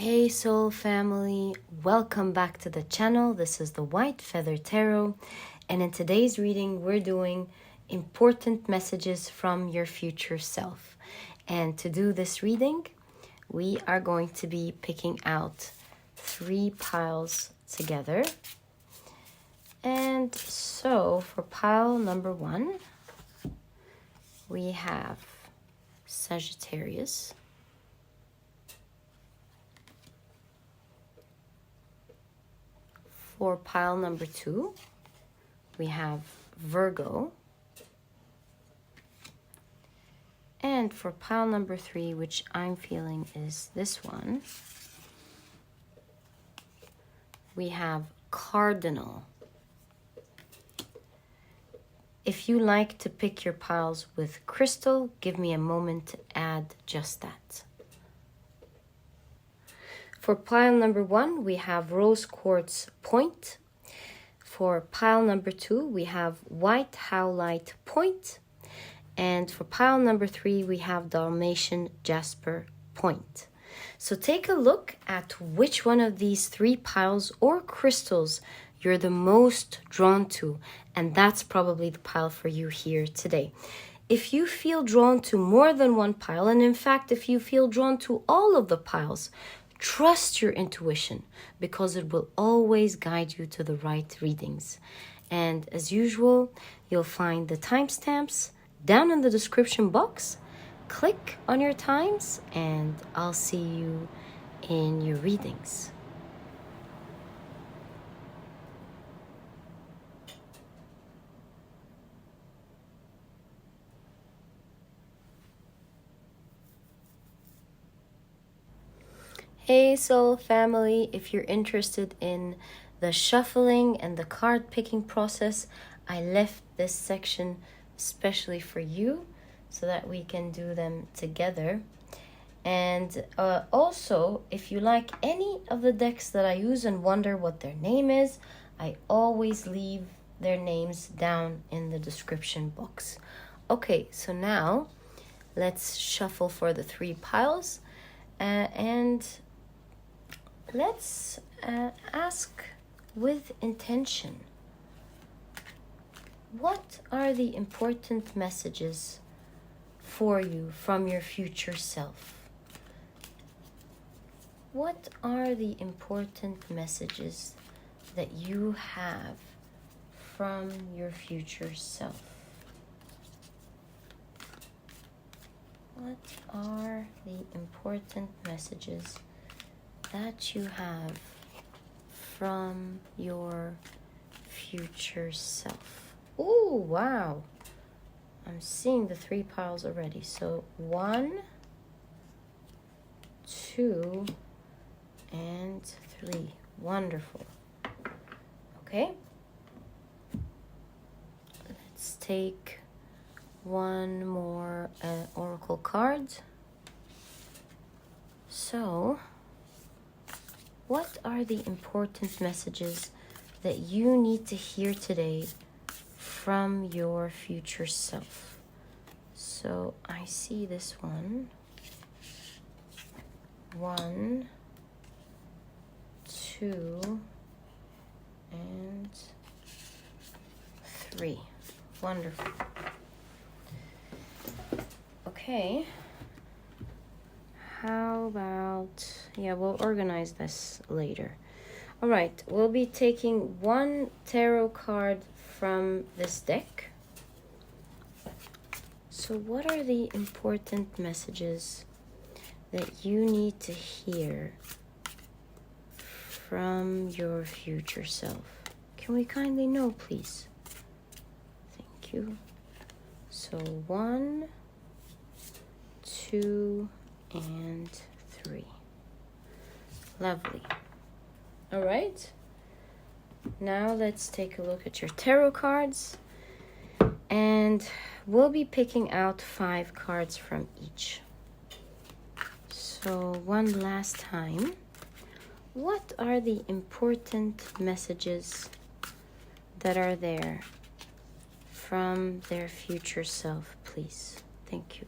Hey soul family, welcome back to the channel. This is the White Feather Tarot, and in today's reading we're doing important messages from your future self. And to do this reading we are going to be picking out 3 piles together. And so for pile number 1 we have Sagittarius. For pile number 2, we have Virgo. And for pile number 3, which I'm feeling is this one, we have Cardinal. If you like to pick your piles with crystal, give me a moment to add just that. For pile number 1, we have Rose Quartz Point. For pile number 2, we have White Howlite Point. And for pile number 3, we have Dalmation Jasper Point. So take a look at which one of these 3 piles or crystals you're the most drawn to, and that's probably the pile for you here today. If you feel drawn to more than one pile, and in fact, if you feel drawn to all of the piles, trust your intuition because it will always guide you to the right readings. And as usual, you'll find the timestamps down in the description box. Click on your times and I'll see you in your readings. Hey soul family, if you're interested in the shuffling and the card picking process, I left this section especially for you so that we can do them together. And also, if you like any of the decks that I use and wonder what their name is, I always leave their names down in the description box. Okay, so now let's shuffle for the 3 piles and let's ask with intention. What are the important messages for you from your future self? What are the important messages that you have from your future self? What are the important messages that you have from your future self? Oh, wow. I'm seeing the 3 piles already. So 1, 2, and 3. Wonderful. Okay. Let's take one more oracle card. So, what are the important messages that you need to hear today from your future self? So I see this one. 1, 2, and 3. Wonderful. Okay. How about, we'll organize this later. All right, we'll be taking 1 tarot card from this deck. So what are the important messages that you need to hear from your future self? Can we kindly know, please? Thank you. So 1, 2, and 3. Lovely. All right. Now let's take a look at your tarot cards, and we'll be picking out 5 cards from each. So one last time, what are the important messages that are there from their future self, please? Thank you.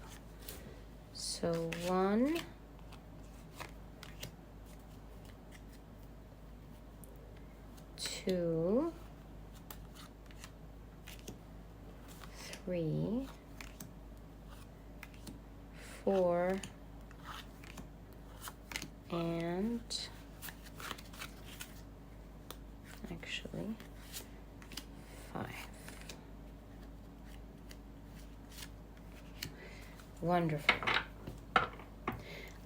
So 1, 2, 3, 4, and actually 5. Wonderful.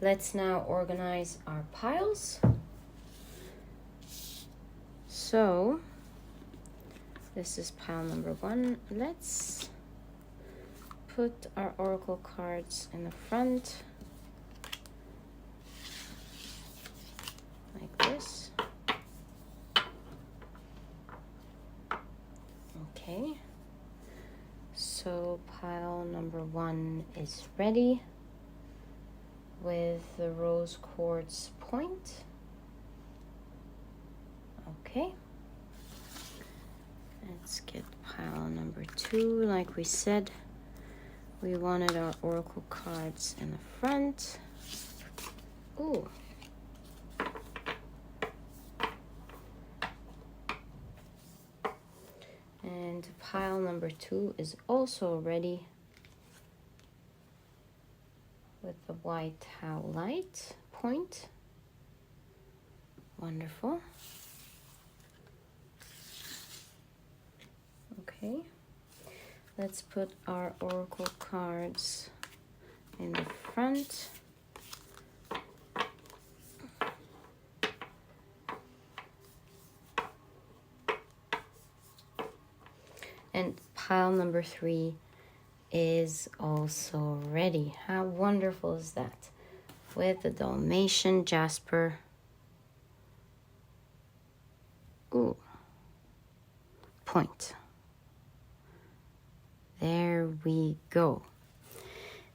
Let's now organize our piles. So this is pile number 1. Let's put our oracle cards in the front like this. Okay, so pile number 1 is ready with the rose quartz point. Okay, let's get pile number 2. Like we said, we wanted our oracle cards in the front. Ooh. And pile number 2 is also ready with the white howlite point. Wonderful. Okay, let's put our oracle cards in the front. And pile number 3 is also ready. How wonderful is that? With the Dalmation, Jasper. Ooh. Point. There we go.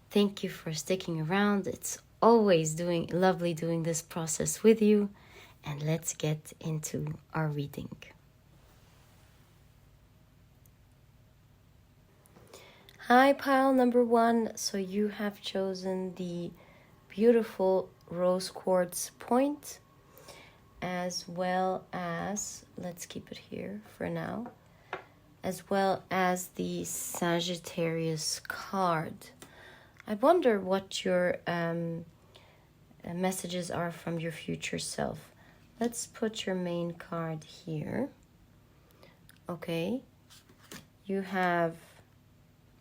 Thank you for sticking around. It's always lovely doing this process with you. And let's get into our reading. Hi, pile number 1. So you have chosen the beautiful rose quartz point, as well as, let's keep it here for now, as well as the Sagittarius card. I wonder what your messages are from your future self. Let's put your main card here. Okay, you have,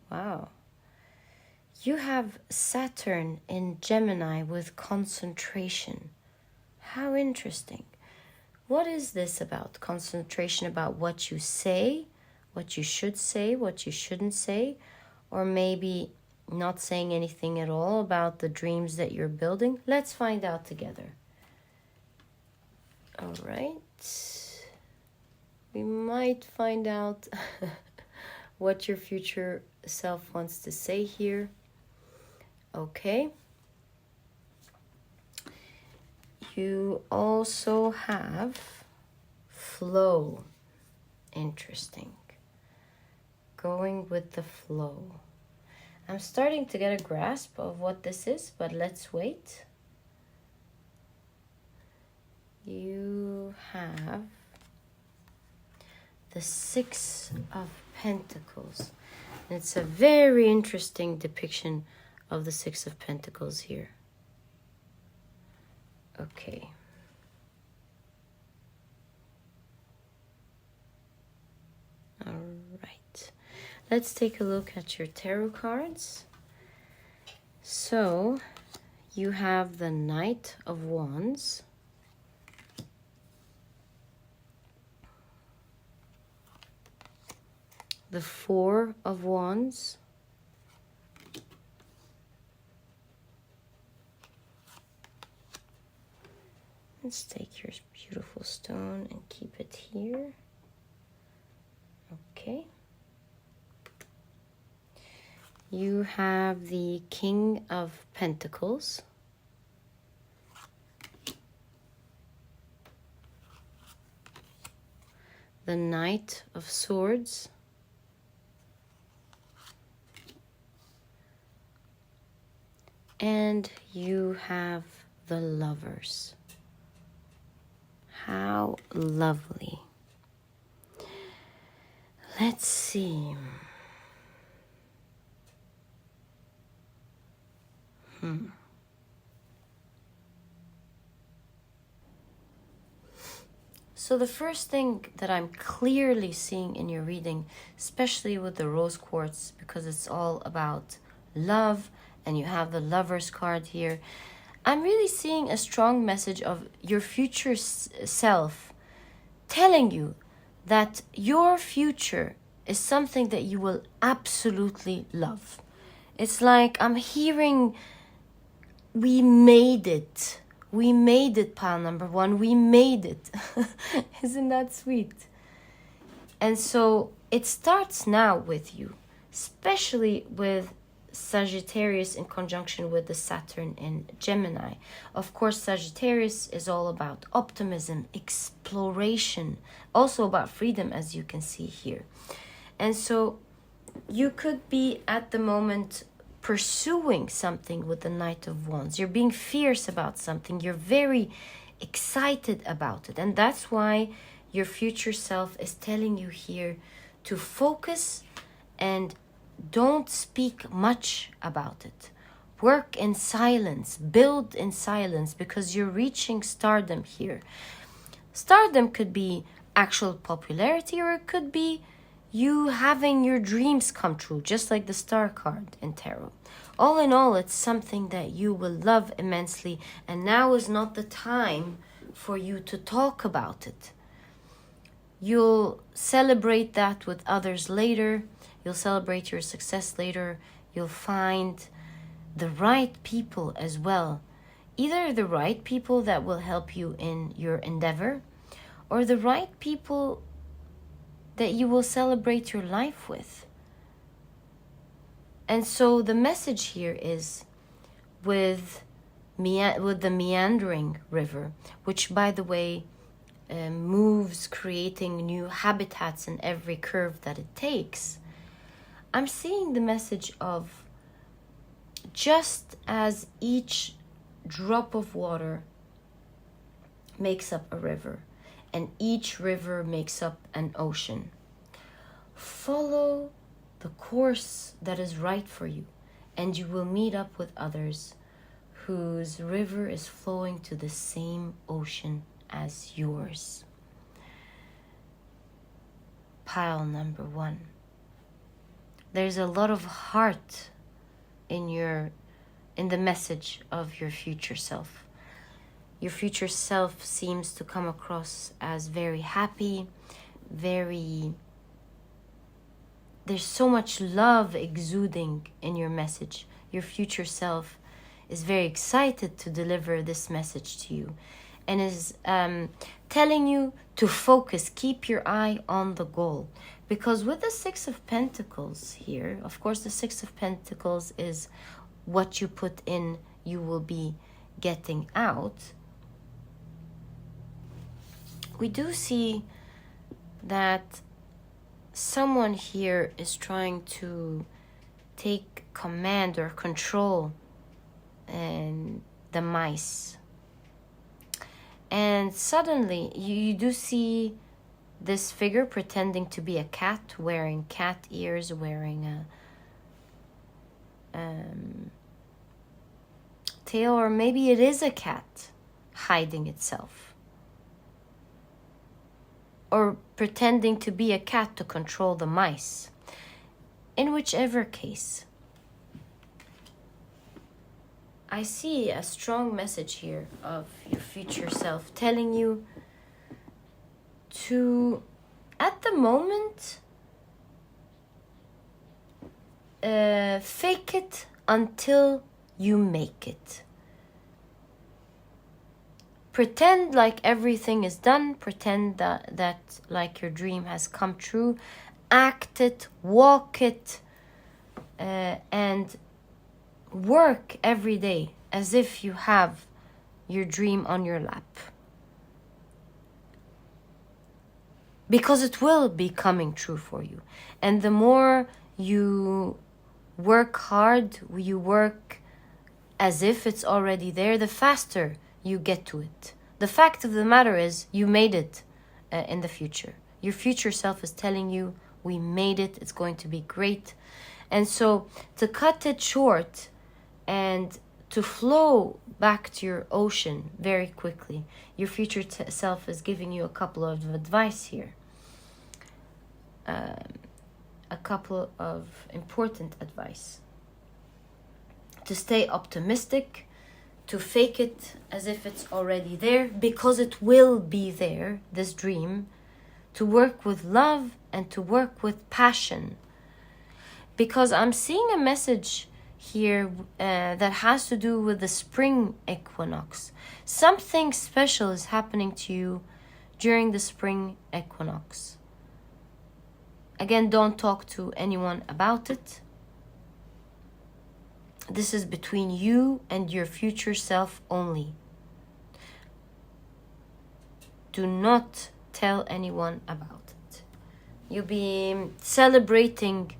wow, you have Saturn in Gemini with concentration. How interesting. What is this about? Concentration about what you say, what you should say, what you shouldn't say, or maybe not saying anything at all about the dreams that you're building? Let's find out together. All right. We might find out what your future self wants to say here. Okay. You also have flow. Interesting. Going with the flow. I'm starting to get a grasp of what this is, but let's wait. You have the 6 of Pentacles. And it's a very interesting depiction of the 6 of Pentacles here. Okay. All right. Let's take a look at your tarot cards. So, you have the Knight of Wands. The 4 of Wands. Let's take your beautiful stone and keep it here. Okay. You have the King of Pentacles. The Knight of Swords. And you have the Lovers. How lovely. Let's see. So the first thing that I'm clearly seeing in your reading, especially with the rose quartz, because it's all about love, and you have the Lover's card here, I'm really seeing a strong message of your future self telling you that your future is something that you will absolutely love. It's like I'm hearing, we made it. We made it, pile number one. We made it. Isn't that sweet? And so it starts now with you, especially with Sagittarius in conjunction with the Saturn in Gemini. Of course, Sagittarius is all about optimism, exploration, also about freedom, as you can see here. And so you could be at the moment pursuing something with the Knight of Wands. You're being fierce about something. You're very excited about it. And that's why your future self is telling you here to focus and don't speak much about it. Work in silence, build in silence, because you're reaching stardom here. Stardom could be actual popularity, or it could be you having your dreams come true, just like the Star card in tarot. All in all, it's something that you will love immensely, and now is not the time for you to talk about it. You'll celebrate that with others later. You'll celebrate your success later. You'll find the right people as well. Either the right people that will help you in your endeavor, or the right people that you will celebrate your life with. And so the message here is with the meandering river, which, by the way, moves, creating new habitats in every curve that it takes. I'm seeing the message of, just as each drop of water makes up a river, and each river makes up an ocean, follow the course that is right for you, and you will meet up with others whose river is flowing to the same ocean as yours. Pile number one. There's a lot of heart in the message of your future self. Your future self seems to come across as very happy, there's so much love exuding in your message. Your future self is very excited to deliver this message to you, and is telling you to focus, keep your eye on the goal. Because with the Six of Pentacles here, of course the Six of Pentacles is what you put in, you will be getting out. We do see that someone here is trying to take command or control the mice. And suddenly you do see this figure pretending to be a cat, wearing cat ears, wearing a tail, or maybe it is a cat hiding itself, or pretending to be a cat to control the mice. In whichever case, I see a strong message here of your future self telling you to, at the moment, fake it until you make it. Pretend like everything is done. Pretend that like your dream has come true. Act it, walk it, and work every day as if you have your dream on your lap. Because it will be coming true for you. And the more you work hard, you work as if it's already there, the faster you get to it. The fact of the matter is, you made it in the future. Your future self is telling you, We made it. It's going to be great. And so to cut it short and to flow back to your ocean very quickly, your future self is giving you a couple of advice here. A couple of important advice. To stay optimistic, to fake it as if it's already there, because it will be there, this dream. To work with love and to work with passion. Because I'm seeing a message here that has to do with the spring equinox. Something special is happening to you during the spring equinox. Again, don't talk to anyone about it. This is between you and your future self only. Do not tell anyone about it. You'll be celebrating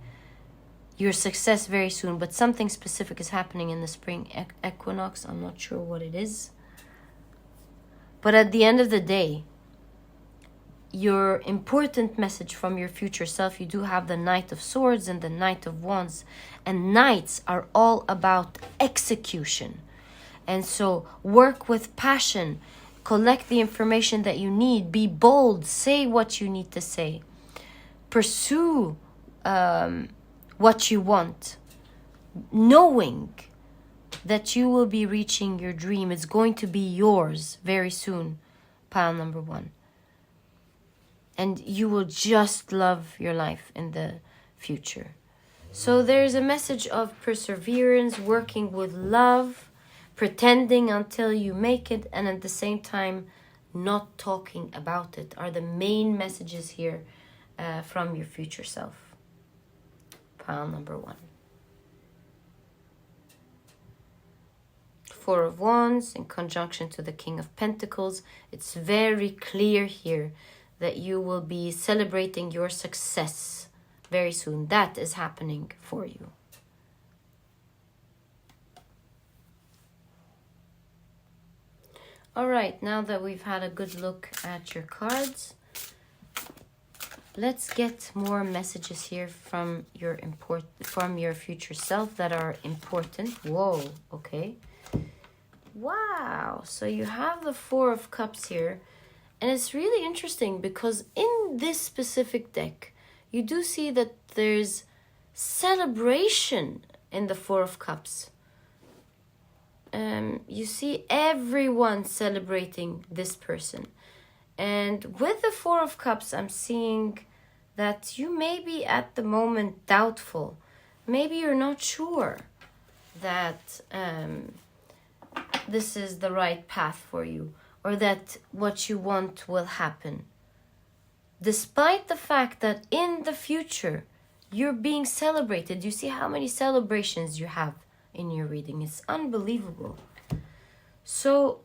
your success very soon, but something specific is happening in the spring equinox. I'm not sure what it is. But at the end of the day, your important message from your future self, you do have the Knight of Swords and the Knight of Wands. And knights are all about execution. And so work with passion. Collect the information that you need. Be bold. Say what you need to say. Pursue what you want. Knowing that you will be reaching your dream. It's going to be yours very soon. Pile number 1. And you will just love your life in the future. So there's a message of perseverance, working with love, pretending until you make it, and at the same time, not talking about it are the main messages here from your future self. Pile number 1. 4 of Wands in conjunction to the King of Pentacles. It's very clear here that you will be celebrating your success very soon. That is happening for you. All right, now that we've had a good look at your cards, let's get more messages here from your future self that are important. Whoa, okay. Wow, so you have the 4 of Cups here. And it's really interesting because in this specific deck, you do see that there's celebration in the 4 of Cups. You see everyone celebrating this person. And with the 4 of Cups, I'm seeing that you may be at the moment doubtful. Maybe you're not sure that this is the right path for you, or that what you want will happen. Despite the fact that in the future, you're being celebrated. You see how many celebrations you have in your reading. It's unbelievable. So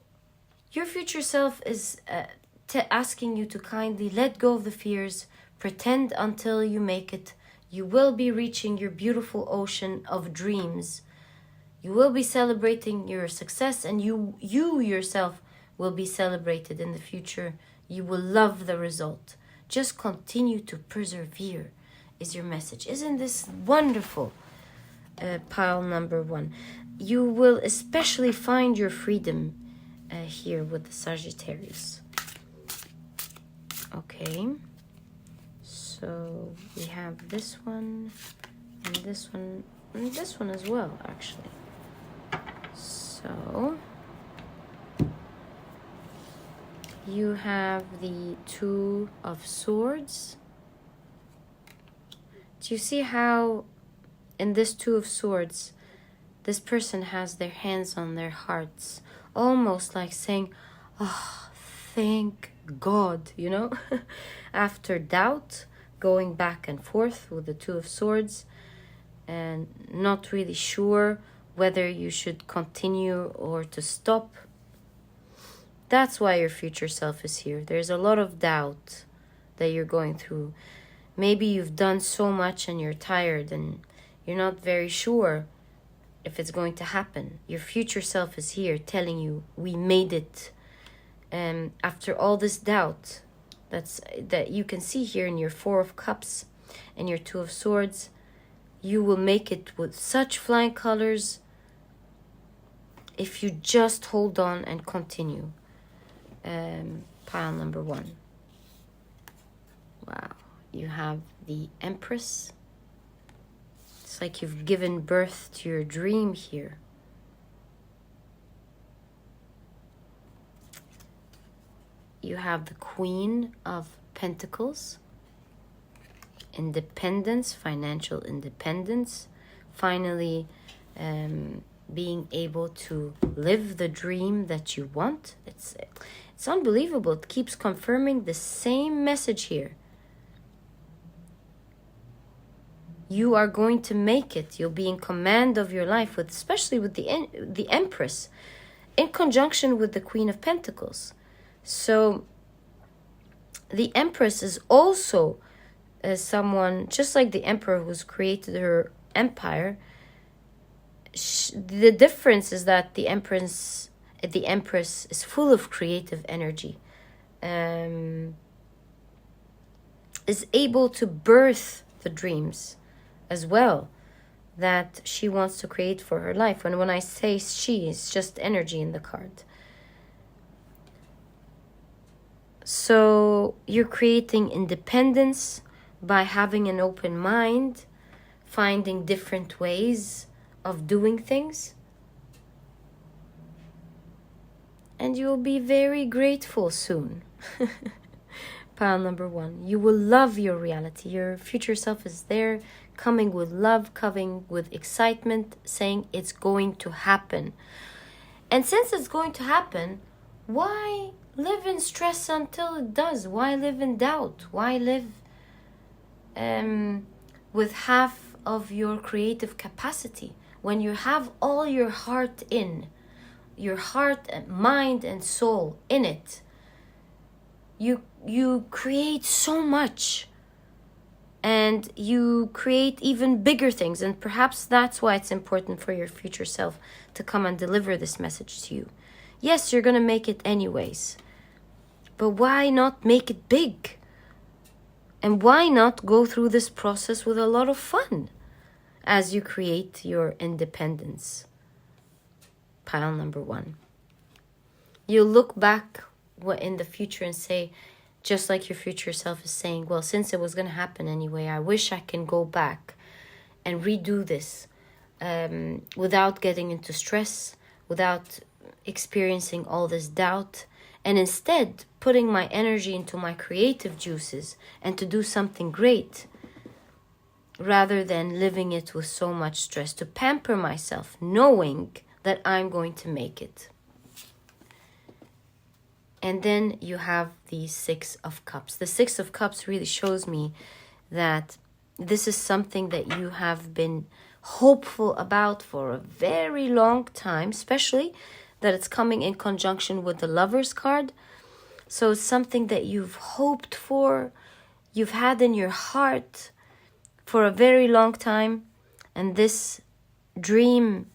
your future self is asking you to kindly let go of the fears. Pretend until you make it. You will be reaching your beautiful ocean of dreams. You will be celebrating your success, and you yourself will be celebrated in the future. You will love the result. Just continue to persevere is your message. Isn't this wonderful? Pile number 1. You will especially find your freedom here with the Sagittarius. Okay. So we have this one and this one and this one as well, actually. So you have the 2 of Swords. Do you see how in this 2 of Swords, this person has their hands on their hearts, almost like saying, oh, thank God, you know? After doubt, going back and forth with the 2 of Swords and not really sure whether you should continue or to stop. That's why your future self is here. There's a lot of doubt that you're going through. Maybe you've done so much and you're tired and you're not very sure if it's going to happen. Your future self is here telling you, we made it. After all this doubt that you can see here in your 4 of Cups, and your Two of Swords, you will make it with such flying colors if you just hold on and continue. Pile number 1. Wow. You have the Empress. It's like you've given birth to your dream here. You have the Queen of Pentacles. Independence, financial independence. Finally, being able to live the dream that you want. It's unbelievable. It keeps confirming the same message here. You are going to make it. You'll be in command of your life, with, especially with the Empress, in conjunction with the Queen of Pentacles. So the Empress is also someone, just like the Emperor who's created her empire. The difference is that the Empress is full of creative energy, is able to birth the dreams as well that she wants to create for her life. And when I say she, it's just energy in the card. So you're creating independence by having an open mind, finding different ways of doing things. And you will be very grateful soon. Pile number 1. You will love your reality. Your future self is there, coming with love, coming with excitement, saying it's going to happen. And since it's going to happen, why live in stress until it does? Why live in doubt? Why live with half of your creative capacity when you have all your heart in? Your heart and mind and soul in it. You create so much, and you create even bigger things, and perhaps that's why it's important for your future self to come and deliver this message to you. Yes, you're gonna make it anyways, but why not make it big? And why not go through this process with a lot of fun as you create your independence? Pile number 1. You'll look back in the future and say, just like your future self is saying, well, since it was going to happen anyway, I wish I can go back and redo this without getting into stress, without experiencing all this doubt, and instead putting my energy into my creative juices and to do something great, rather than living it with so much stress, to pamper myself, knowing that I'm going to make it. And then you have the Six of Cups. The Six of Cups really shows me that this is something that you have been hopeful about for a very long time, especially that it's coming in conjunction with the Lover's card. So it's something that you've hoped for, you've had in your heart for a very long time. And this dream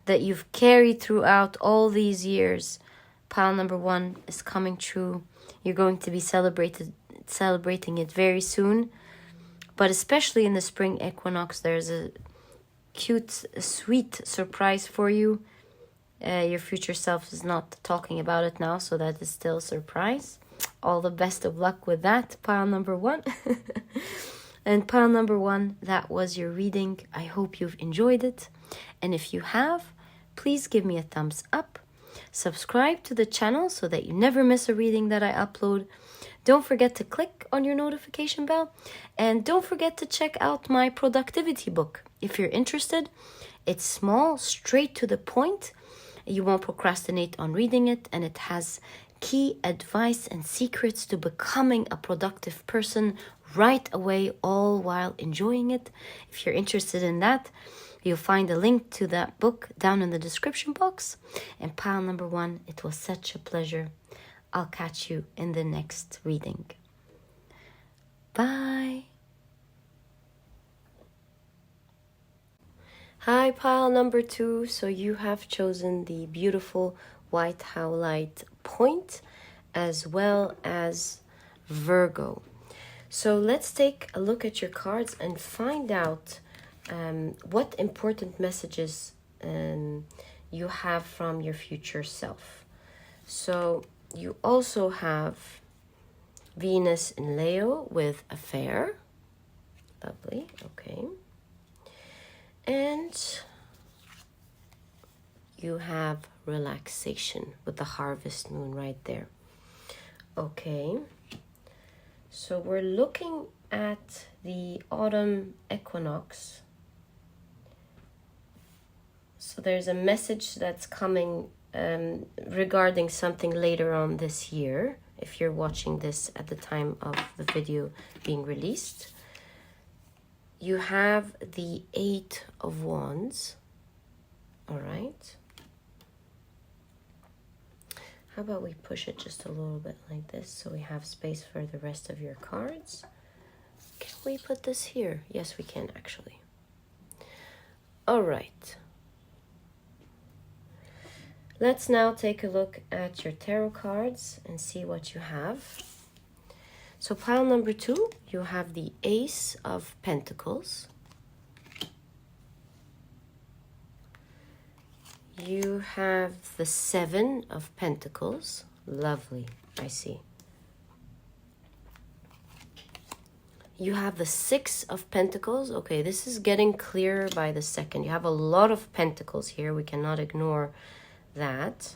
that you've carried throughout all these years, pile number 1, is coming true. You're going to be celebrating it very soon. But especially in the spring equinox, there's a cute, sweet surprise for you. Your future self is not talking about it now, so that is still a surprise. All the best of luck with that, pile number 1. And pile number 1, that was your reading. I hope you've enjoyed it. And if you have, please give me a thumbs up. Subscribe to the channel so that you never miss a reading that I upload. Don't forget to click on your notification bell. And don't forget to check out my productivity book. If you're interested, it's small, straight to the point. You won't procrastinate on reading it. And it has key advice and secrets to becoming a productive person right away, all while enjoying it. If you're interested in that, you'll find a link to that book down in the description box. And pile number 1, it was such a pleasure. I'll catch you in the next reading. Bye. Hi, pile number 2. So you have chosen the beautiful white howlite point as well as Virgo. So let's take a look at your cards and find out what important messages you have from your future self. So you also have Venus in Leo with affair. Lovely, okay. And you have relaxation with the harvest moon right there. Okay. So we're looking at the autumn equinox. So there's a message that's coming regarding something later on this year, if you're watching this at the time of the video being released. You have the Eight of Wands. All right. How about we push it just a little bit like this so we have space for the rest of your cards? Can we put this here? Yes, we can actually. All right. Let's now take a look at your tarot cards and see what you have. So pile number 2, you have the Ace of Pentacles. You have the Seven of Pentacles. Lovely, I see. You have the Six of Pentacles. Okay, this is getting clearer by the second. You have a lot of pentacles here. We cannot ignore that.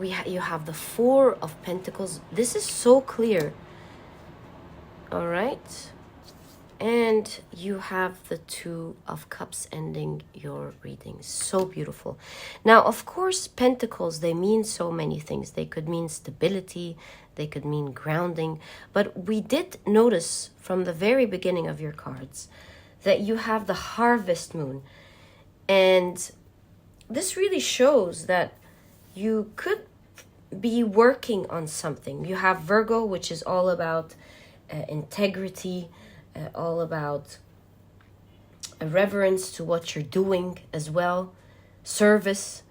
You have the Four of Pentacles. This is so clear. All right. And you have the Two of Cups ending your reading. So beautiful. Now, of course, pentacles, they mean so many things. They could mean stability. They could mean grounding. But we did notice from the very beginning of your cards that you have the harvest moon. And this really shows that you could be working on something. You have Virgo, which is all about integrity, all about a reverence to what you're doing as well, service.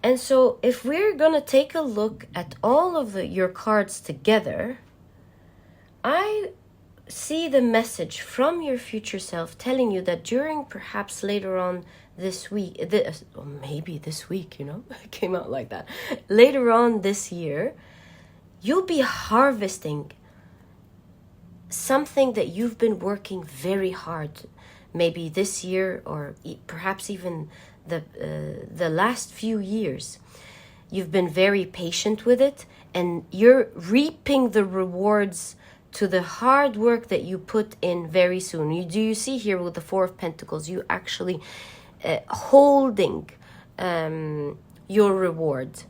And so if we're going to take a look at all of your cards together, I see the message from your future self telling you that during perhaps later on this week, or maybe this week, it came out like that. Later on this year, you'll be harvesting something that you've been working very hard, maybe this year or perhaps even the last few years. You've been very patient with it, and you're reaping the rewards to the hard work that you put in very soon. You see here with the Four of Pentacles, you actually holding your reward.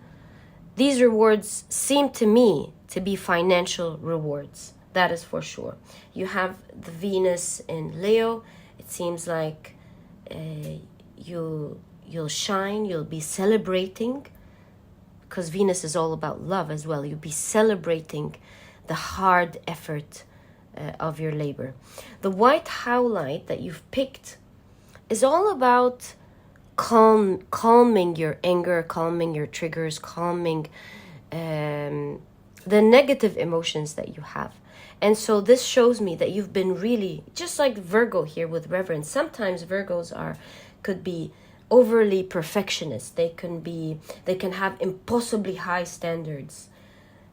These rewards seem to me to be financial rewards. That is for sure. You have the Venus in Leo. It seems like you'll shine. You'll be celebrating, because Venus is all about love as well. You'll be celebrating the hard effort of your labor. The white howlite that you've picked is all about calming your anger, calming your triggers, calming the negative emotions that you have. And so this shows me that you've been really, just like Virgo here with reverence. Sometimes Virgos could be overly perfectionist. They can have impossibly high standards.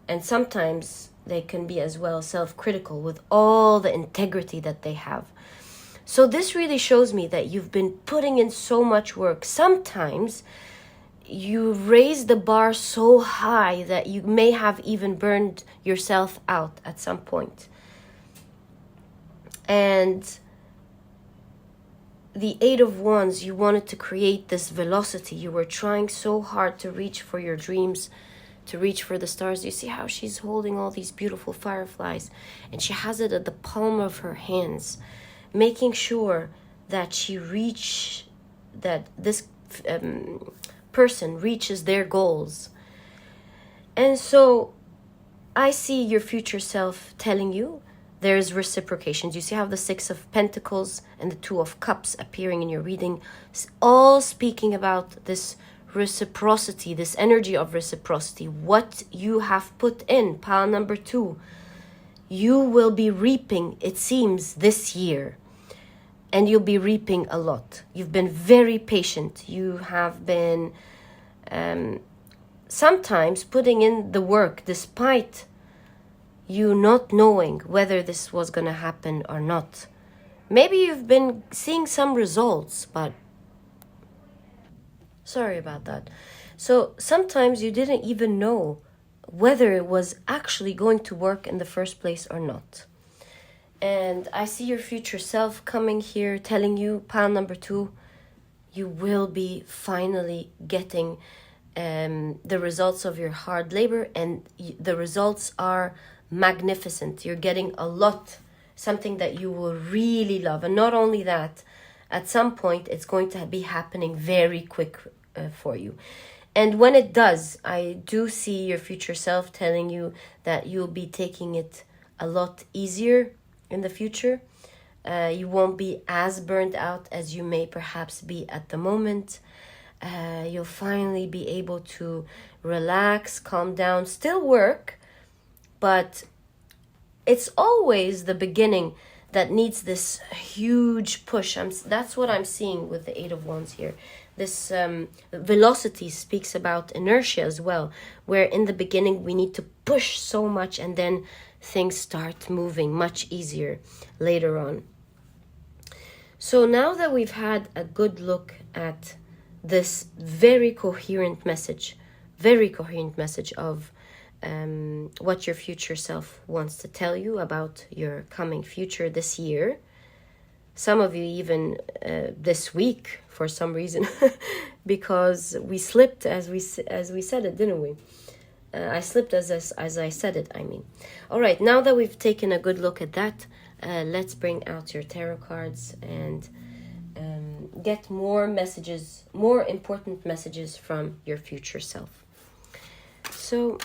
And sometimes they can be as well self-critical with all the integrity that they have. So this really shows me that you've been putting in so much work. Sometimes you raise the bar so high that you may have even burned yourself out at some point. And the Eight of Wands, you wanted to create this velocity. You were trying so hard to reach for your dreams, to reach for the stars. You see how she's holding all these beautiful fireflies, and she has it at the palm of her hands, making sure that this person reaches their goals. And so I see your future self telling you there's reciprocations. You see how the Six of Pentacles and the Two of Cups appearing in your reading, all speaking about this reciprocity, this energy of reciprocity, what you have put in, pile number 2, you will be reaping, it seems, this year. And you'll be reaping a lot. You've been very patient. You have been sometimes putting in the work despite you not knowing whether this was going to happen or not. Maybe you've been seeing some results, but sorry about that. So sometimes you didn't even know whether it was actually going to work in the first place or not. And I see your future self coming here telling you, pile number 2, you will be finally getting the results of your hard labor, and the results are magnificent. You're getting a lot, something that you will really love. And not only that, at some point it's going to be happening very quick for you. And when it does, I do see your future self telling you that you'll be taking it a lot easier in the future. You won't be as burned out as you may perhaps be at the moment. You'll finally be able to relax, calm down, still work, but it's always the beginning that needs this huge push. That's what I'm seeing with the 8 of Wands here. This velocity speaks about inertia as well, where in the beginning we need to push so much and then things start moving much easier later on. So now that we've had a good look at this very coherent message of what your future self wants to tell you about your coming future this year. Some of you even this week for some reason, because we slipped as we said it, didn't we? I slipped as I said it, I mean. All right, now that we've taken a good look at that, let's bring out your tarot cards and get more messages, more important messages from your future self. So,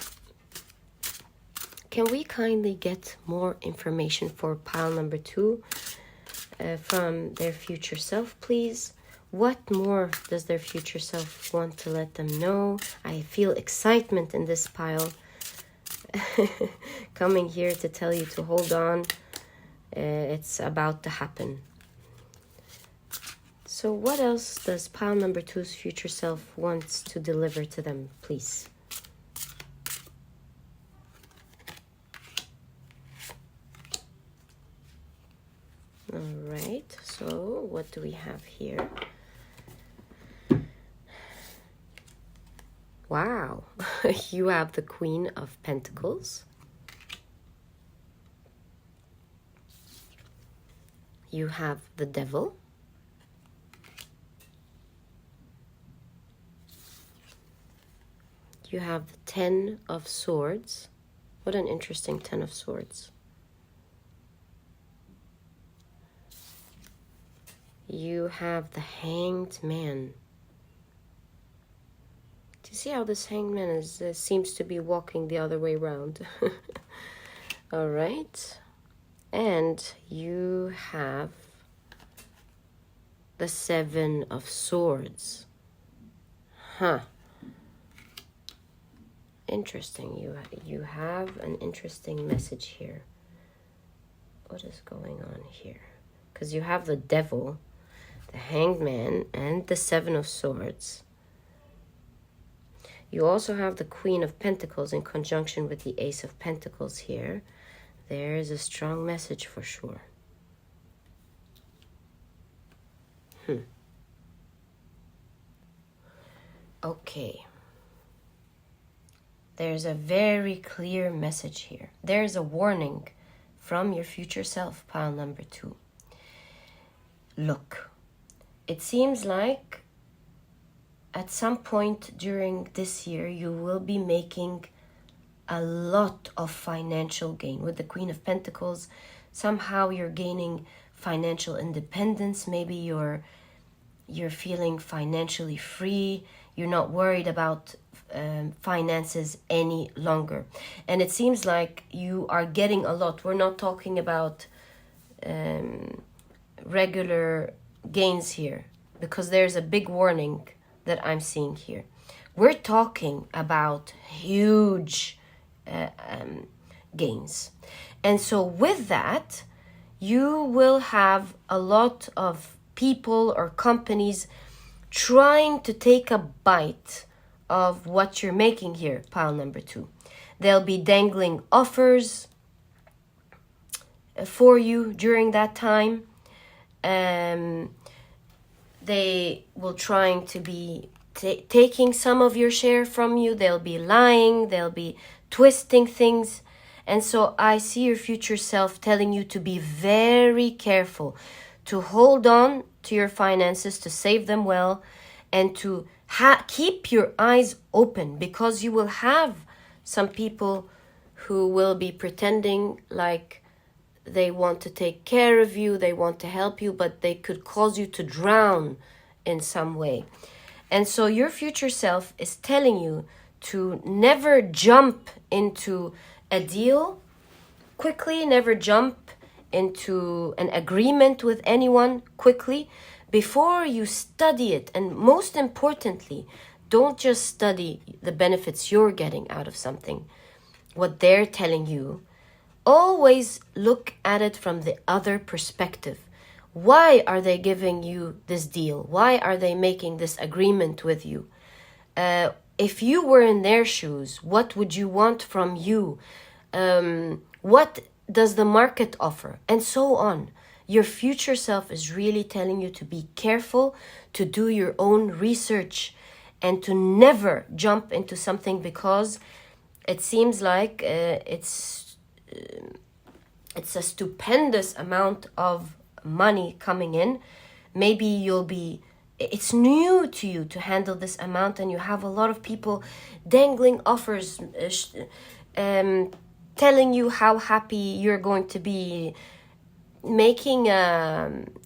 can we kindly get more information for pile number 2 from their future self, please? What more does their future self want to let them know? I feel excitement in this pile. Coming here to tell you to hold on. It's about to happen. So what else does pile number 2's future self wants to deliver to them, please? All right, so what do we have here? Wow, you have the Queen of Pentacles. You have the Devil. You have the 10 of Swords. What an interesting 10 of Swords. You have the Hanged Man. Do you see how this Hanged Man is seems to be walking the other way around? All right. And you have the 7 of Swords. Huh. Interesting. You have an interesting message here. What is going on here? Because you have the Devil, the Hanged Man, and the 7 of Swords. You also have the Queen of Pentacles in conjunction with the Ace of Pentacles here. There is a strong message for sure. Okay. There's a very clear message here. There's a warning from your future self, pile number 2. Look, it seems like at some point during this year, you will be making a lot of financial gain. With the Queen of Pentacles, somehow you're gaining financial independence. Maybe you're feeling financially free. You're not worried about finances any longer. And it seems like you are getting a lot. We're not talking about regular gains here, because there's a big warning that I'm seeing here. we're talking about huge gains. And so with that, you will have a lot of people or companies trying to take a bite of what you're making here, pile number 2. They'll be dangling offers for you during that time. They will trying to be taking some of your share from you. They'll be lying, they'll be twisting things. And so I see your future self telling you to be very careful, to hold on to your finances, to save them well, and to keep your eyes open, because you will have some people who will be pretending like they want to take care of you, they want to help you, but they could cause you to drown in some way. And so your future self is telling you to never jump into a deal quickly, never jump into an agreement with anyone quickly before you study it. And most importantly, don't just study the benefits you're getting out of something, what they're telling you. Always look at it from the other perspective. Why are they giving you this deal? Why are they making this agreement with you? If you were in their shoes, what would you want from you? What does the market offer? And so on. Your future self is really telling you to be careful, to do your own research, and to never jump into something because it seems like it's a stupendous amount of money coming in. Maybe it's new to you to handle this amount, and you have a lot of people dangling offers, telling you how happy you're going to be, making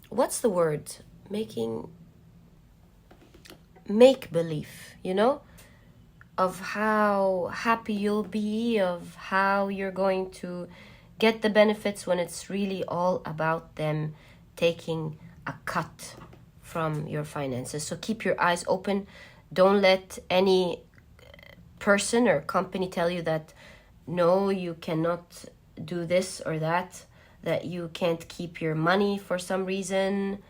what's the word? Make believe, of how happy you'll be, of how you're going to get the benefits, when it's really all about them taking a cut from your finances. So keep your eyes open. Don't let any person or company tell you that no, you cannot do this or that you can't keep your money for some reason.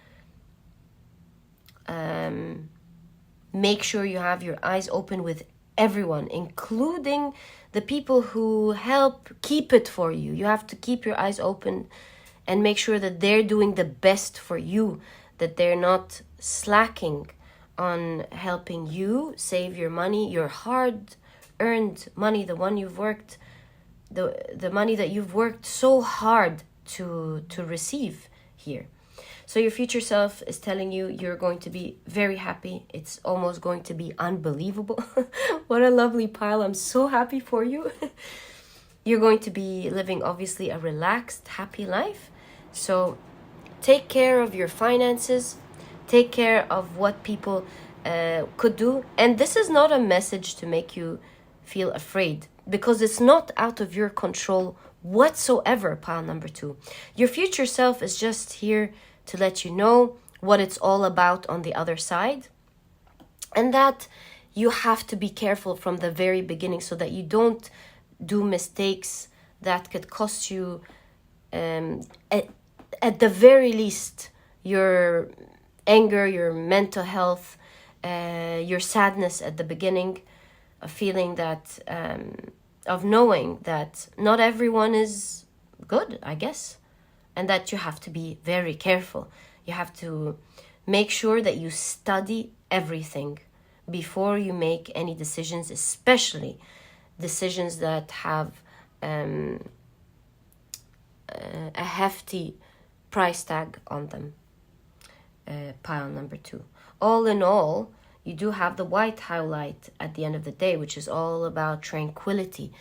Make sure you have your eyes open with everyone, including the people who help keep it for you. You have to keep your eyes open and make sure that they're doing the best for you, that they're not slacking on helping you save your money, your hard-earned money, the one you've worked, the money that you've worked so hard to receive here. So your future self is telling you you're going to be very happy. It's almost going to be unbelievable. What a lovely pile. I'm so happy for you. You're going to be living, obviously, a relaxed, happy life. So take care of your finances. Take care of what people could do. And this is not a message to make you feel afraid, because it's not out of your control whatsoever, pile number 2. Your future self is just here to let you know what it's all about on the other side, and that you have to be careful from the very beginning so that you don't do mistakes that could cost you, at the very least, your anger, your mental health, your sadness at the beginning, a feeling that of knowing that not everyone is good, I guess, and that you have to be very careful. You have to make sure that you study everything before you make any decisions, especially decisions that have a hefty price tag on them. Pile number 2. All in all, you do have the white Howlite at the end of the day, which is all about tranquility,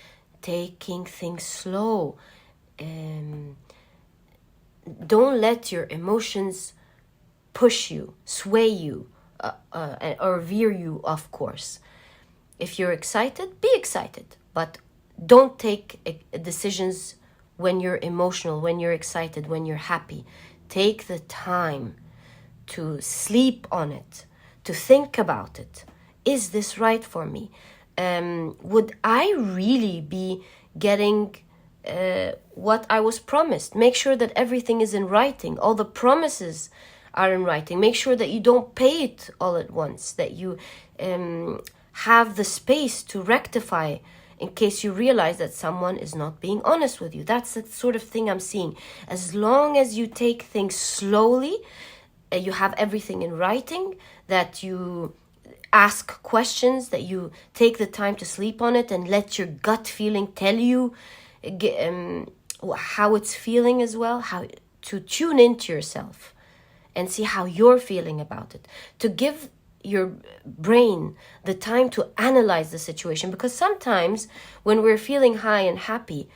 taking things slow. Don't let your emotions push you, sway you, or veer you off course. If you're excited, be excited, but don't take decisions when you're emotional, when you're excited, when you're happy. Take the time to sleep on it, to think about it, is this right for me? Would I really be getting what I was promised? Make sure that everything is in writing. All the promises are in writing. Make sure that you don't pay it all at once, that you have the space to rectify in case you realize that someone is not being honest with you. That's the sort of thing I'm seeing. As long as you take things slowly, you have everything in writing, that you ask questions, that you take the time to sleep on it and let your gut feeling tell you how it's feeling as well, how to tune into yourself and see how you're feeling about it, to give your brain the time to analyze the situation. Because sometimes when we're feeling high and happy,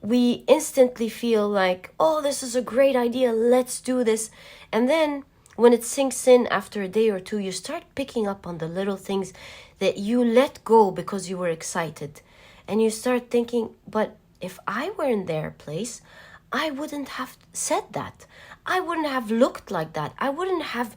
we instantly feel like, oh, this is a great idea, let's do this. And then when it sinks in after a day or two, you start picking up on the little things that you let go because you were excited. And you start thinking, but if I were in their place, I wouldn't have said that. I wouldn't have looked like that. I wouldn't have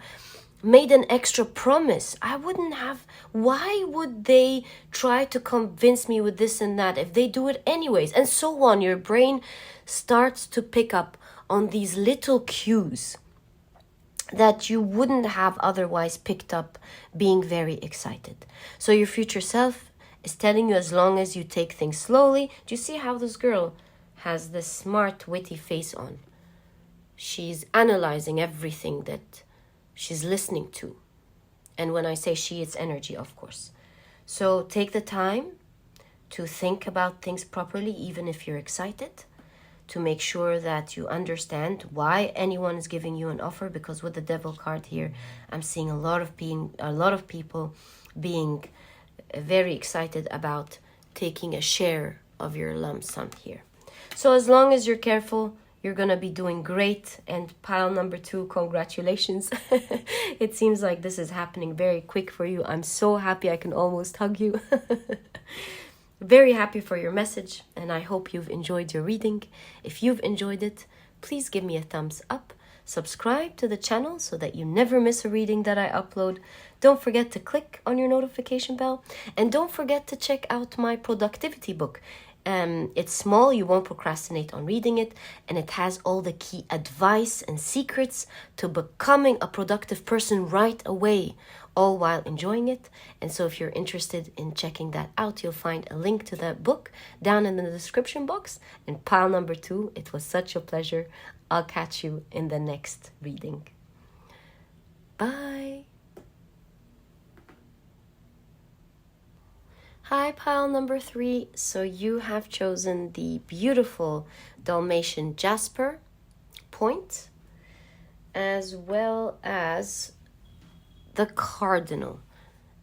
made an extra promise. I wouldn't have. Why would they try to convince me with this and that if they do it anyways? And so on. Your brain starts to pick up on these little cues that you wouldn't have otherwise picked up being very excited. So your future self is telling you, as long as you take things slowly. Do you see how this girl has this smart, witty face on? She's analyzing everything that she's listening to. And when I say she, it's energy, of course. So take the time to think about things properly, even if you're excited, to make sure that you understand why anyone is giving you an offer. Because with the Devil card here, I'm seeing a lot of people being very excited about taking a share of your lump sum here. So as long as you're careful, you're going to be doing great. And pile number 2, congratulations. It seems like this is happening very quick for you. I'm so happy I can almost hug you. Very happy for your message, and I hope you've enjoyed your reading. If you've enjoyed it, please give me a thumbs up. Subscribe to the channel so that you never miss a reading that I upload. Don't forget to click on your notification bell. And don't forget to check out my productivity book. It's small, you won't procrastinate on reading it, and it has all the key advice and secrets to becoming a productive person right away, all while enjoying it. And so if you're interested in checking that out, you'll find a link to that book down in the description box. And pile number 2, it was such a pleasure. I'll catch you in the next reading. Bye. Hi, pile number 3. So you have chosen the beautiful Dalmation Jasper point, as well as the Cardinal.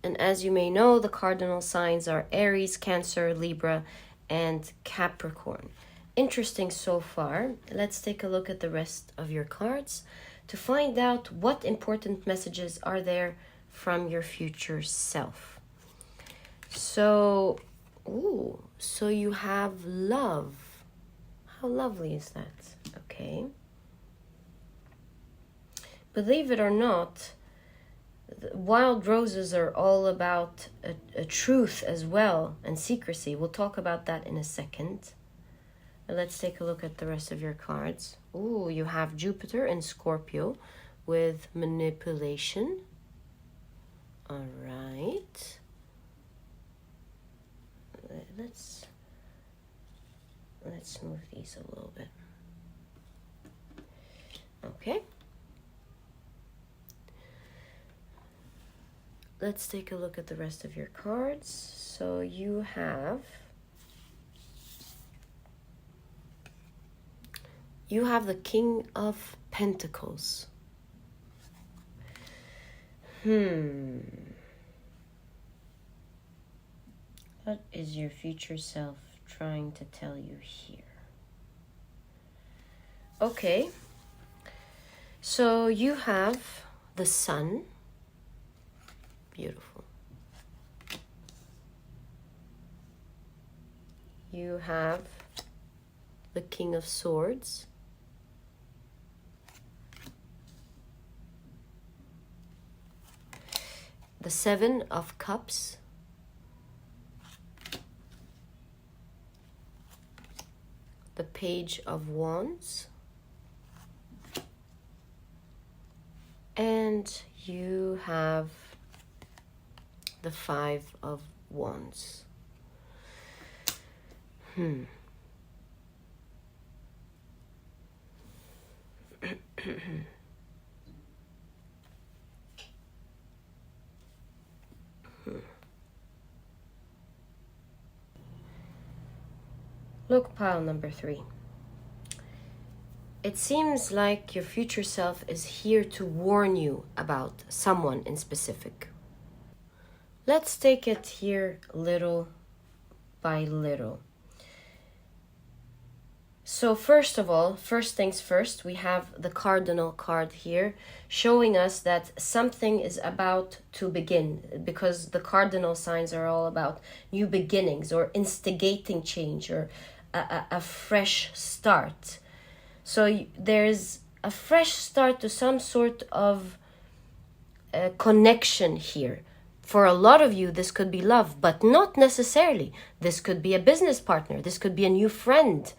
And as you may know, the cardinal signs are Aries, Cancer, Libra, and Capricorn. Interesting so far. Let's take a look at the rest of your cards to find out what important messages are there from your future self. So you have love. How lovely is that? Okay. Believe it or not, wild roses are all about a truth as well, and secrecy. We'll talk about that in a second. Let's take a look at the rest of your cards. You have Jupiter in Scorpio with manipulation. All right. Let's move these a little bit. Okay. Let's take a look at the rest of your cards. So you have the King of Pentacles. What is your future self trying to tell you here? Okay. So you have the Sun. Beautiful. You have the King of Swords. The the Seven of Cups, the Page of Wands, and you have the Five of Wands. Look, pile number 3. It seems like your future self is here to warn you about someone in specific. Let's take it here little by little. So first of all, first things first, we have the Cardinal card here showing us that something is about to begin, because the cardinal signs are all about new beginnings or instigating change or a fresh start. So there's a fresh start to some sort of connection here. For a lot of you, this could be love, but not necessarily. This could be a business partner. This could be a new friend.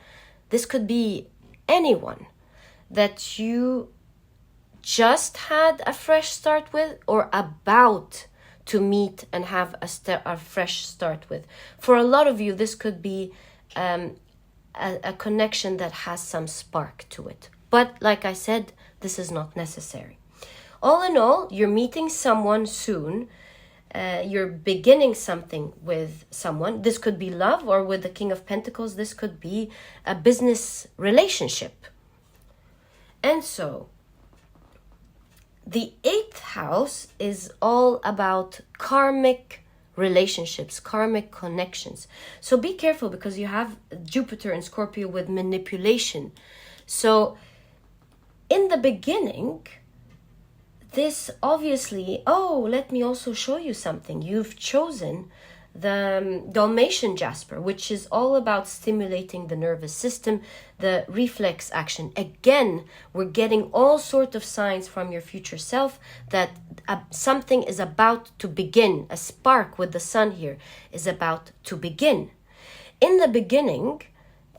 This could be anyone that you just had a fresh start with or about to meet and have a fresh start with. For a lot of you, this could be a connection that has some spark to it. But like I said, this is not necessary. All in all, you're meeting someone soon. You're beginning something with someone. This could be love, or with the King of Pentacles, this could be a business relationship. And so, the 8th house is all about karmic relationships, karmic connections. So be careful, because you have Jupiter and Scorpio with manipulation. So in the beginning, this obviously, let me also show you something. You've chosen the Dalmation Jasper, which is all about stimulating the nervous system, the reflex action. Again, we're getting all sorts of signs from your future self that something is about to begin. A spark with the sun here is about to begin. In the beginning,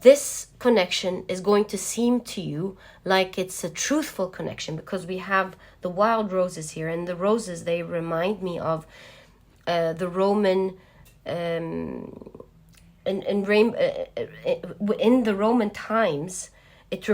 this connection is going to seem to you like it's a truthful connection, because we have the wild roses here, and the roses, they remind me of the Roman in the Roman times. It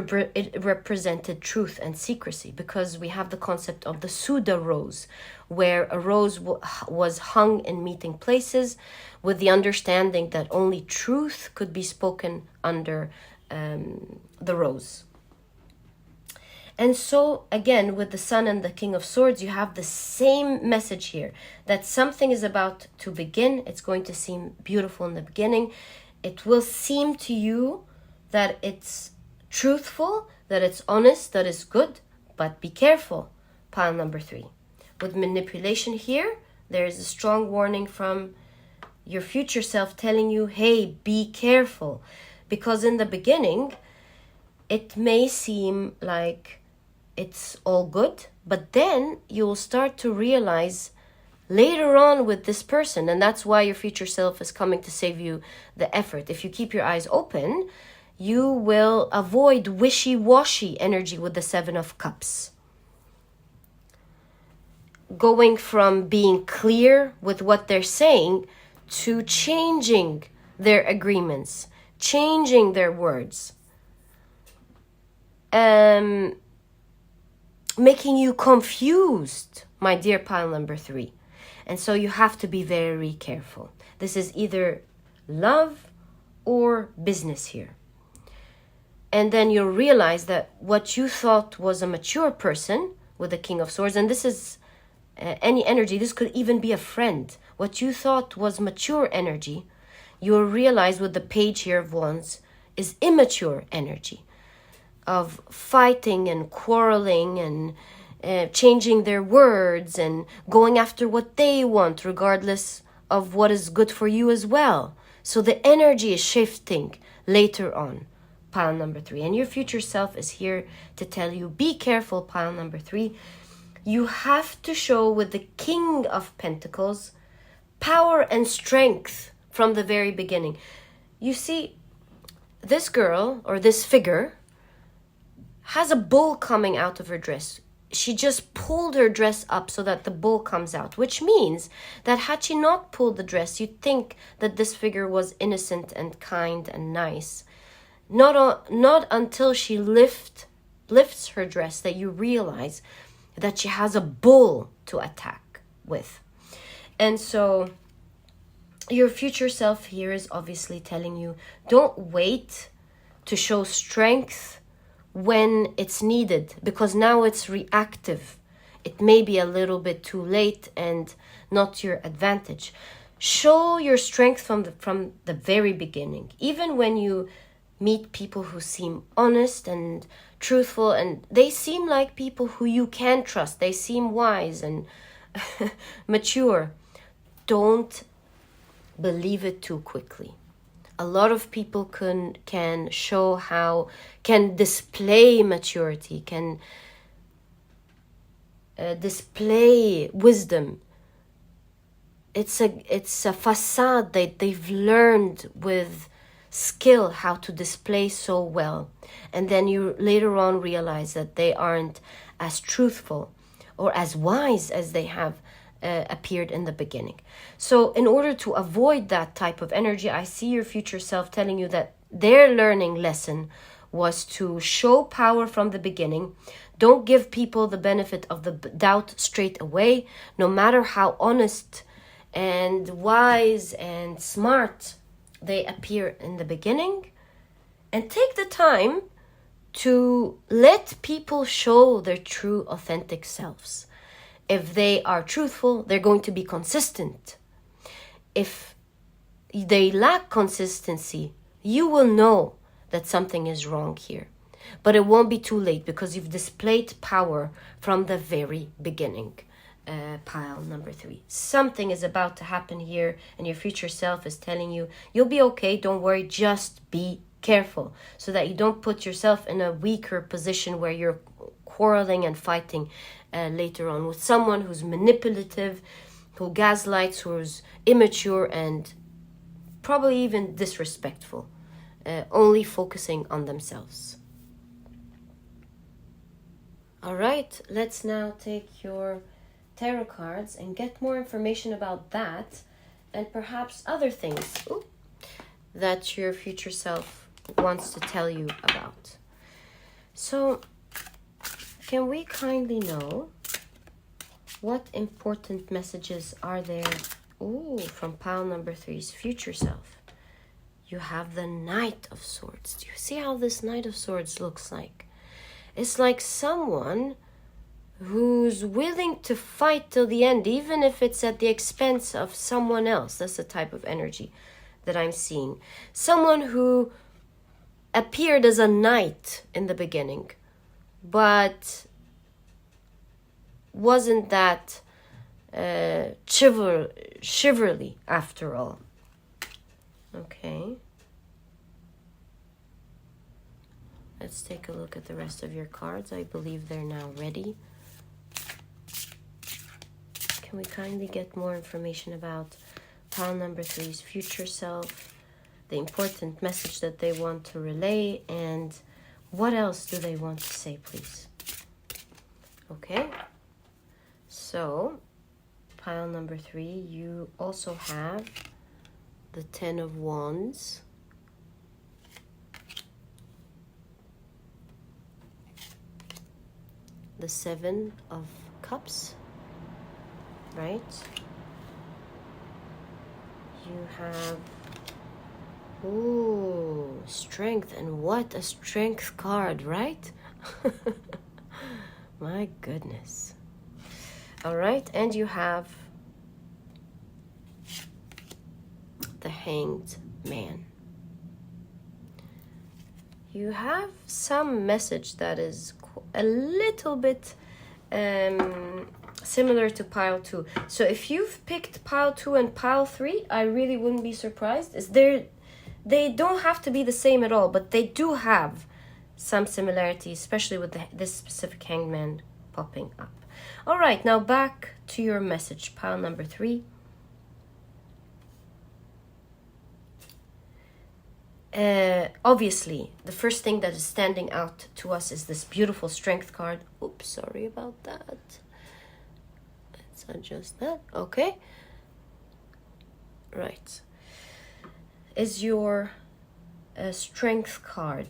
represented truth and secrecy, because we have the concept of the Suda rose, where a rose was hung in meeting places with the understanding that only truth could be spoken under the rose. And so, again, with the Sun and the King of Swords, you have the same message here, that something is about to begin. It's going to seem beautiful in the beginning. It will seem to you that it's truthful, that it's honest, that it's good, but be careful, pile number 3. With manipulation here, there is a strong warning from your future self telling you, hey, be careful, because in the beginning, it may seem like it's all good, but then you'll start to realize later on with this person, and that's why your future self is coming to save you the effort. If you keep your eyes open, you will avoid wishy-washy energy with the 7 of Cups. Going from being clear with what they're saying to changing their agreements, changing their words, making you confused, my dear pile number 3. And so you have to be very careful. This is either love or business here. And then you'll realize that what you thought was a mature person with the King of Swords, and this is any energy, this could even be a friend. What you thought was mature energy, you'll realize with the Page here of Wands is immature energy of fighting and quarreling and changing their words and going after what they want, regardless of what is good for you as well. So the energy is shifting later on, pile number 3. And your future self is here to tell you, be careful, pile number 3. You have to show with the King of Pentacles power and strength from the very beginning. You see, this girl or this figure has a bull coming out of her dress. She just pulled her dress up so that the bull comes out, which means that had she not pulled the dress, you'd think that this figure was innocent and kind and nice. Not until she lifts her dress that you realize that she has a bull to attack with. And so your future self here is obviously telling you, don't wait to show strength when it's needed, because now it's reactive. It may be a little bit too late and not to your advantage. Show your strength from the very beginning. Even when you meet people who seem honest and truthful, and they seem like people who you can trust, they seem wise and mature, don't believe it too quickly. A lot of people can display maturity, can display wisdom. It's a facade that they've learned with skill how to display so well, and then you later on realize that they aren't as truthful or as wise as they have appeared in the beginning. So in order to avoid that type of energy, I see your future self telling you that their learning lesson was to show power from the beginning. Don't give people the benefit of the doubt straight away, no matter how honest and wise and smart they appear in the beginning. And take the time to let people show their true, authentic selves. If they are truthful, they're going to be consistent. If they lack consistency, you will know that something is wrong here. But it won't be too late because you've displayed power from the very beginning. Pile number 3. Something is about to happen here, and your future self is telling you, you'll be okay, don't worry, just be careful, so that you don't put yourself in a weaker position where you're quarreling and fighting later on with someone who's manipulative, who gaslights, who's immature and probably even disrespectful, only focusing on themselves. All right, let's now take your tarot cards and get more information about that and perhaps other things that your future self wants to tell you about. So, can we kindly know what important messages are there from pile number 3's future self? You have the Knight of Swords. Do you see how this Knight of Swords looks like? It's like someone who's willing to fight till the end, even if it's at the expense of someone else. That's the type of energy that I'm seeing. Someone who appeared as a knight in the beginning, but wasn't that chivalry after all. Okay. Let's take a look at the rest of your cards. I believe they're now ready. Can we kindly get more information about pile number 3's future self, the important message that they want to relay, and what else do they want to say, please? Okay. So, pile number 3, you also have the 10 of Wands, the 7 of Cups, right? You have, strength, and what a strength card, right? My goodness. All right, and you have the Hanged Man. You have some message that is a little bit similar to pile 2. So if you've picked pile 2 and pile 3, I really wouldn't be surprised. They don't have to be the same at all, but they do have some similarities, especially with this specific Hanged Man popping up. All right, now back to your message, pile number 3. Obviously, the first thing that is standing out to us is this beautiful strength card. Oops, sorry about that. Let's adjust that. Okay. Right. Is your strength card.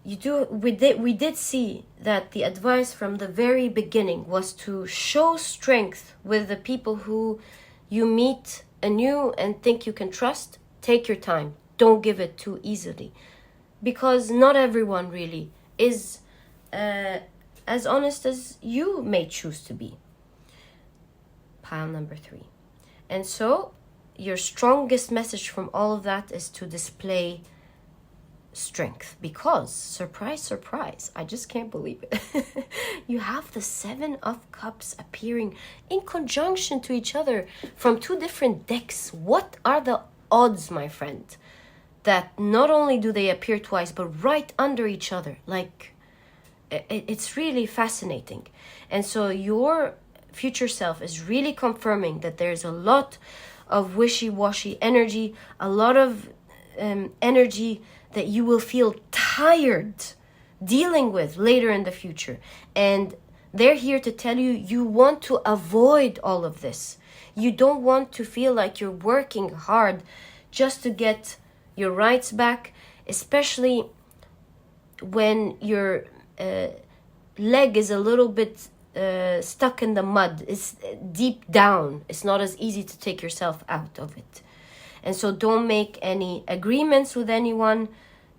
We did see that the advice from the very beginning was to show strength with the people who you meet anew and think you can trust. Take your time. Don't give it too easily, because not everyone really is as honest as you may choose to be. Pile number 3. And so your strongest message from all of that is to display strength, because surprise, surprise, I just can't believe it. You have the 7 of Cups appearing in conjunction to each other from 2 different decks. What are the odds, my friend, that not only do they appear twice, but right under each other? Like, it's really fascinating. And so your future self is really confirming that there's a lot of wishy-washy energy, a lot of energy that you will feel tired dealing with later in the future. And they're here to tell you, you want to avoid all of this. You don't want to feel like you're working hard just to get your rights back, especially when your leg is a little bit stuck in the mud. It's deep down. It's not as easy to take yourself out of it. And so don't make any agreements with anyone.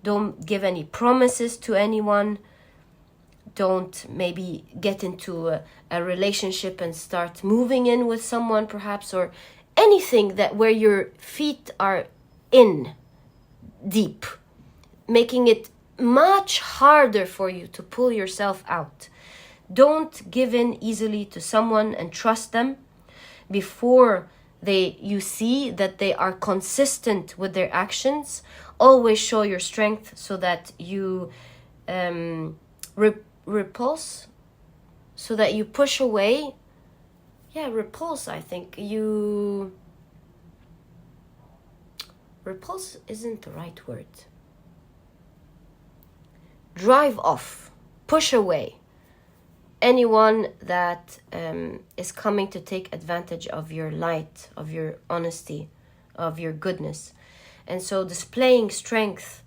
Don't give any promises to anyone. Don't maybe get into a relationship and start moving in with someone perhaps, or anything that where your feet are in deep, making it much harder for you to pull yourself out. Don't give in easily to someone and trust them before you see that they are consistent with their actions. Always show your strength so that you repulse, so that you push away. Repulse, I think. Repulse isn't the right word. Drive off, push away anyone that is coming to take advantage of your light, of your honesty, of your goodness. And so displaying strength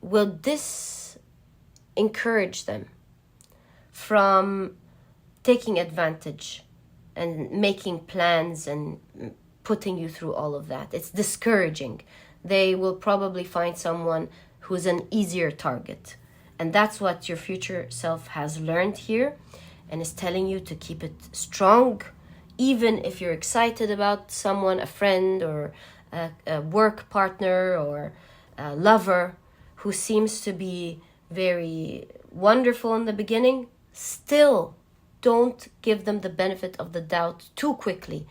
will encourage them from taking advantage and making plans and putting you through all of that. It's discouraging. They will probably find someone who's an easier target. And that's what your future self has learned here, and is telling you to keep it strong, even if you're excited about someone, a friend or a work partner or a lover who seems to be very wonderful in the beginning. Still, don't give them the benefit of the doubt too quickly.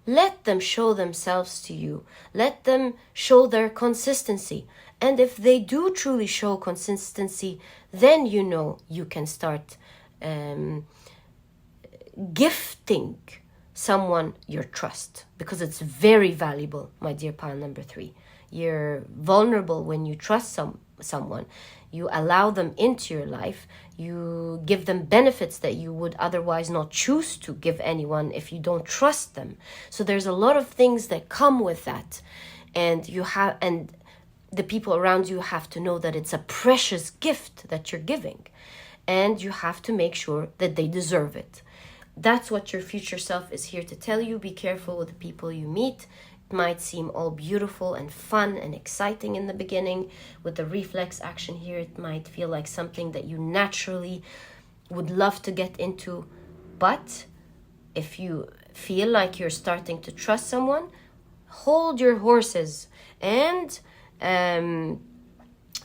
Let them show themselves to you. Let them show their consistency. And if they do truly show consistency, then you know you can start gifting someone your trust, because it's very valuable, my dear pile number 3. You're vulnerable when you trust someone. You allow them into your life. You give them benefits that you would otherwise not choose to give anyone if you don't trust them. So there's a lot of things that come with that, and the people around you have to know that it's a precious gift that you're giving, and you have to make sure that they deserve it. That's what your future self is here to tell you. Be careful with the people you meet. It might seem all beautiful and fun and exciting in the beginning. With the reflex action here, it might feel like something that you naturally would love to get into. But if you feel like you're starting to trust someone, hold your horses and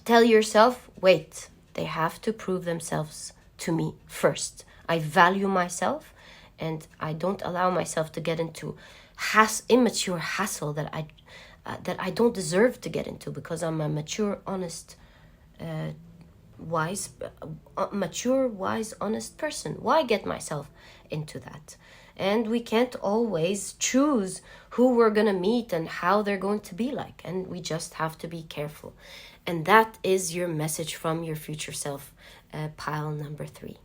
tell yourself, wait, they have to prove themselves to me first. I value myself, and I don't allow myself to get into immature hassle that I don't deserve to get into, because I'm a mature, honest wise, mature, wise, honest person. Why get myself into that? And we can't always choose who we're going to meet and how they're going to be like. And we just have to be careful. And that is your message from your future self, pile number 3.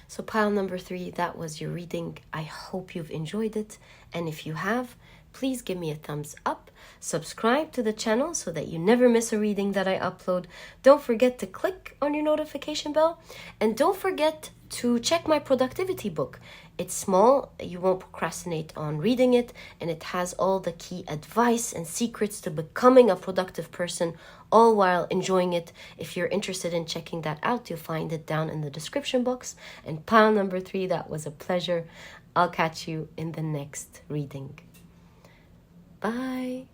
So pile number 3, that was your reading. I hope you've enjoyed it. And if you have, please give me a thumbs up. Subscribe to the channel so that you never miss a reading that I upload. Don't forget to click on your notification bell. And don't forget to check my productivity book. It's small, you won't procrastinate on reading it, and it has all the key advice and secrets to becoming a productive person, all while enjoying it. If you're interested in checking that out, you'll find it down in the description box. And pile number 3, that was a pleasure. I'll catch you in the next reading. Bye.